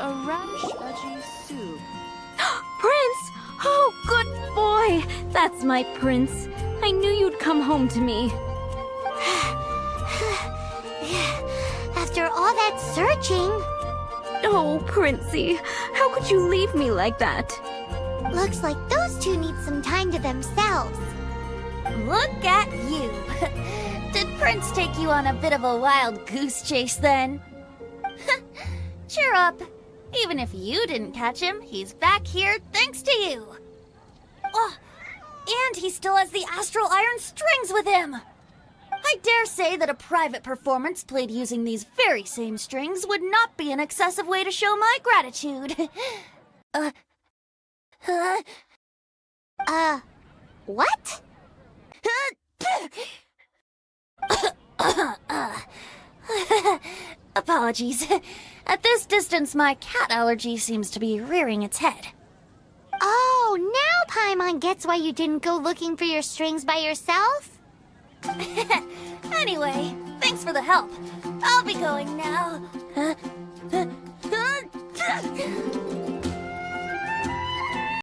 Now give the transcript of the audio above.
a radish veggie soup. Prince! Oh, good boy! That's my prince. I knew you'd come home to me. After all that searching... Oh, Princey, how could you leave me like that? Looks like those two need some time to themselves. Look at you. Did Prince take you on a bit of a wild goose chase then? Cheer up. Even if you didn't catch him, he's back here thanks to you. Oh, and he still has the astral iron strings with him. I dare say that a private performance played using these very same strings would not be an excessive way to show my gratitude. What? Apologies. At this distance, my cat allergy seems to be rearing its head. Oh, now Paimon gets why you didn't go looking for your strings by yourself? Anyway, thanks for the help. I'll be going now.